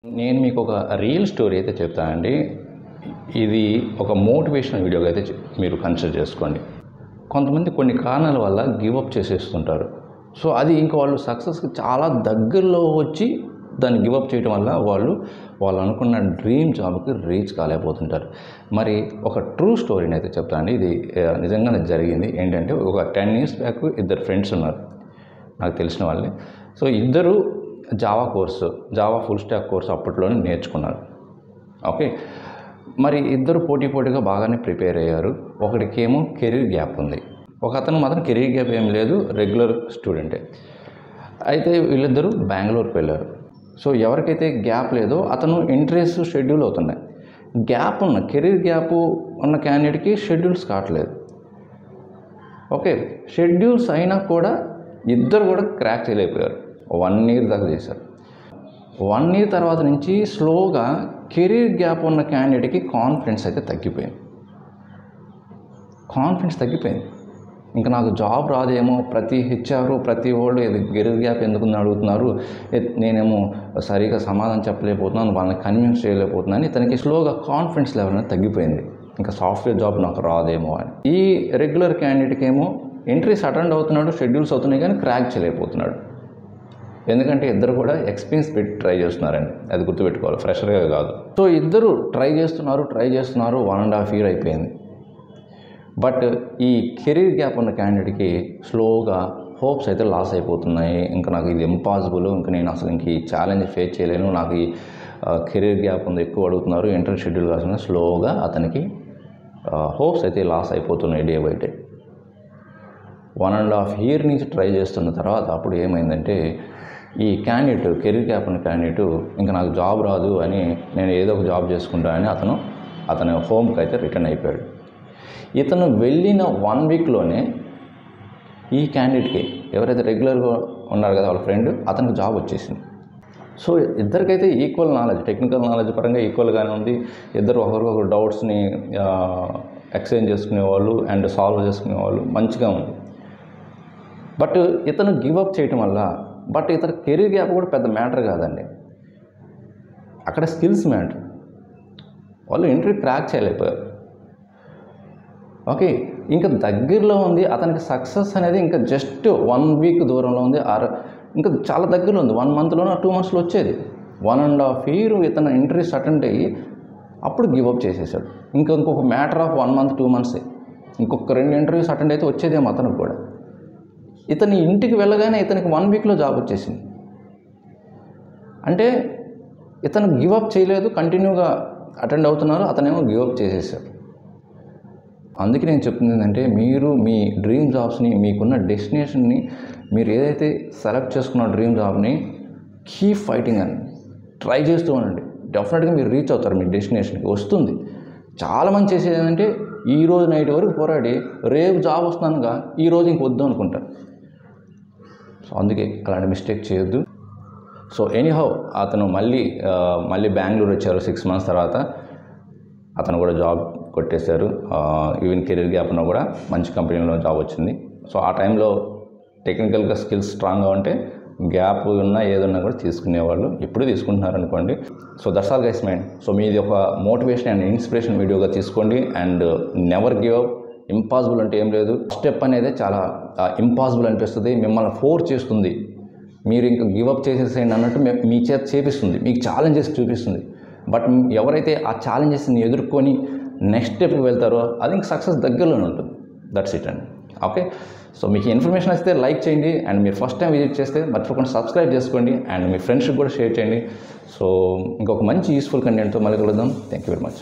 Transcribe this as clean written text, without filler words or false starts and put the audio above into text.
నేను మీకు ఒక రియల్ స్టోరీ అయితే చెప్తానండి. ఇది ఒక మోటివేషనల్ వీడియోగా అయితే మీరు కన్సిడర్ చేసుకోండి. కొంతమంది కొన్ని కారణాల వల్ల గివ్ అప్ చేసేస్తుంటారు. సో అది ఇంకా వాళ్ళు సక్సెస్కి చాలా దగ్గరలో వచ్చి దాన్ని గివ్ అప్ చేయడం వల్ల వాళ్ళు అనుకున్న డ్రీమ్ జాబ్కి రీచ్ కాలేకపోతుంటారు. మరి ఒక ట్రూ స్టోరీని అయితే చెప్తానండి. ఇది నిజంగానే జరిగింది. ఏంటంటే ఒక 10 years బ్యాక్ ఇద్దరు ఫ్రెండ్స్ ఉన్నారు, నాకు తెలిసిన వాళ్ళే. సో ఇద్దరు జావా ఫుల్ స్టాక్ కోర్సు అప్పట్లోనే నేర్చుకున్నారు. ఓకే, మరి ఇద్దరు పోటీగా బాగానే ప్రిపేర్ అయ్యారు. ఒకడికేమో కెరీర్ గ్యాప్ ఉంది, ఒక అతను మాత్రం కెరీర్ గ్యాప్ ఏం లేదు, రెగ్యులర్ స్టూడెంటే. అయితే వీళ్ళిద్దరూ బెంగళూరుకి వెళ్ళారు. సో ఎవరికైతే గ్యాప్ లేదో అతను ఎంట్రీస్ షెడ్యూల్ అవుతున్నాయి. కెరీర్ గ్యాప్ ఉన్న క్యాండిడేట్కి షెడ్యూల్స్ కావట్లేదు. ఓకే, షెడ్యూల్స్ అయినా కూడా ఇద్దరు కూడా క్రాక్ చేయలేకపోయారు. 1 year దాకా చేశారు. 1 year తర్వాత నుంచి స్లోగా కెరీర్ గ్యాప్ ఉన్న క్యాండిడేట్కి కాన్ఫిడెన్స్ అయితే తగ్గిపోయింది. ఇంకా నాకు జాబ్ రాదేమో, ప్రతి హెచ్ఆర్ ప్రతి వాళ్ళు కెరీర్ గ్యాప్ ఎందుకు అడుగుతున్నారు, నేనేమో సరిగా సమాధానం చెప్పలేకపోతున్నాను, వాళ్ళని కన్విన్స్ చేయలేకపోతున్నాను. ఇతనికి స్లోగా కాన్ఫిడెన్స్ లెవెల్ అనేది తగ్గిపోయింది. ఇంకా సాఫ్ట్వేర్ జాబ్ నాకు రాదేమో అని. ఈ రెగ్యులర్ క్యాండిడేట్కి ఏమో ఎంట్రీస్ అటెండ్ అవుతున్నాడు, షెడ్యూల్స్ అవుతున్నాయి, కానీ క్రాక్ చేయలేకపోతున్నాడు. ఎందుకంటే ఇద్దరు కూడా ఎక్స్పీరియన్స్ పెట్టి ట్రై చేస్తున్నారండి, అది గుర్తుపెట్టుకోవాలి, ఫ్రెషర్గా కాదు. సో ఇద్దరు ట్రై చేస్తున్నారు. 1.5 year అయిపోయింది. బట్ ఈ కెరీర్ గ్యాప్ ఉన్న క్యాండిడేట్కి స్లోగా హోప్స్ అయితే లాస్ అయిపోతున్నాయి. ఇంకా నాకు ఇది ఇంపాసిబుల్, ఇంకా నేను అసలు ఈ ఛాలెంజ్ ఫేస్ చేయలేను, నాకు ఈ కెరీర్ గ్యాప్ ఉంది, ఎక్కువ అడుగుతున్నారు, ఇంటర్ షెడ్యూల్ కాకుండా స్లోగా అతనికి హోప్స్ అయితే లాస్ అయిపోతున్నాయి డే బై డే. 1.5 year నుంచి ట్రై చేస్తున్న తర్వాత అప్పుడు ఏమైందంటే, ఈ కెరీర్ గ్యాప్ ఉన్న క్యాండిడేట్ ఇంకా నాకు జాబ్ రాదు అని, నేను ఏదో ఒక జాబ్ చేసుకుంటా అని అతని హోమ్కి అయితే రిటర్న్ అయిపోయాడు. ఇతను వెళ్ళిన 1 weekలోనే ఈ క్యాండిడేట్కి, ఎవరైతే రెగ్యులర్గా ఉన్నారు కదా వాళ్ళ ఫ్రెండ్, అతనికి జాబ్ వచ్చేసింది. సో ఇద్దరికైతే ఈక్వల్ నాలెడ్జ్, టెక్నికల్ నాలెడ్జ్ పరంగా ఈక్వల్గానే ఉంది. ఇద్దరు ఒకరికొకరు డౌట్స్ని ఎక్స్చేంజ్ చేసుకునేవాళ్ళు అండ్ సాల్వ్ చేసుకునేవాళ్ళు, మంచిగా ఉంది. బట్ ఇతను గివ్ అప్ చేయటం వల్ల, ఇతను కెరీర్ గ్యాప్ కూడా పెద్ద మ్యాటర్ కాదండి, అక్కడ స్కిల్స్ మ్యాటర్. వాళ్ళు ఇంటర్వ్యూ క్రాక్ చేయలేకపోయారు. ఓకే, ఇంకా దగ్గరలో ఉంది అతనికి సక్సెస్ అనేది, ఇంకా జస్ట్ 1 week దూరంలో ఉంది, ఇంకా చాలా దగ్గరలో ఉంది. 1 monthలోనో 2 monthsలో వచ్చేది. 1.5 year ఇతను ఇంటర్వ్యూస్ అటెండ్ అయ్యి అప్పుడు గివ్ అప్ చేసేసాడు. ఇంకొక మ్యాటర్ ఆఫ్ 1 month 2 months, ఇంకొక 2 interviews అటెండ్ అయితే వచ్చేదేమో అతనికి కూడా. ఇతని ఇంటికి వెళ్ళగానే ఇతనికి 1 weekలో జాబ్ వచ్చేసింది. అంటే ఇతను గివ్ అప్ చేయలేదు, కంటిన్యూగా అటెండ్ అవుతున్నారు, అతనేమో గివ్ అప్ చేసేసాడు. అందుకే నేను చెప్తుంది ఏంటంటే, మీరు మీ డ్రీమ్ జాబ్స్ని, మీకున్న డెస్టినేషన్ని, మీరు ఏదైతే సెలెక్ట్ చేసుకున్న డ్రీమ్ జాబ్ని కీప్ ఫైటింగ్ అని ట్రై చేస్తూ ఉండండి. డెఫినెట్గా మీరు రీచ్ అవుతారు, మీ డెస్టినేషన్కి వస్తుంది. చాలామంది చేసేది ఏంటంటే, ఈరోజు నైట్ వరకు పోరాడి రేపు జాబ్ వస్తున్నానుగా ఈరోజు ఇంక వద్దు అనుకుంటారు. సో అందుకే అలాంటి మిస్టేక్ చేయొద్దు. సో ఎనీహౌ అతను మళ్ళీ బెంగళూరు వచ్చారు. 6 months తర్వాత అతను కూడా జాబ్ కొట్టేశారు. ఈవెన్ కెరీర్ గ్యాప్ ఉన్నా కూడా మంచి కంపెనీలో జాబ్ వచ్చింది. సో ఆ టైంలో టెక్నికల్గా స్కిల్స్ స్ట్రాంగ్గా ఉంటే గ్యాప్ ఉన్నా ఏదన్నా కూడా తీసుకునేవాళ్ళు, ఇప్పుడు తీసుకుంటున్నారు అనుకోండి. So that's all guys mind. So మీది ఒక మోటివేషన్ అండ్ ఇన్స్పిరేషన్ వీడియోగా తీసుకోండి. And never give up. Impossible అంటే ఏం లేదు. స్టెప్ అనేది చాలా ఇంపాసిబుల్ అనిపిస్తుంది, మిమ్మల్ని ఫోర్స్ చేస్తుంది. మీరు ఇంకా గివ్ అప్ చేసేసేయండి అన్నట్టు మీ చేత చేపిస్తుంది, మీకు ఛాలెంజెస్ చూపిస్తుంది. బట్ ఎవరైతే ఆ ఛాలెంజెస్ని ఎదుర్కొని నెక్స్ట్ స్టెప్కి వెళ్తారో అది ఇంక సక్సెస్ దగ్గరలోనే ఉంటుంది. దట్స్ ఇట్ అండి. ఓకే, సో మీకు ఇన్ఫర్మేషన్ వస్తే లైక్ చేయండి, అండ్ మీరు ఫస్ట్ టైం విజిట్ చేస్తే మర్చిపోకుండా సబ్స్క్రైబ్ చేసుకోండి, అండ్ మీ ఫ్రెండ్స్కి కూడా షేర్ చేయండి. సో ఇంకొక మంచి యూస్ఫుల్ కంటెంట్తో మళ్ళీ కలుద్దాం. Thank you very much.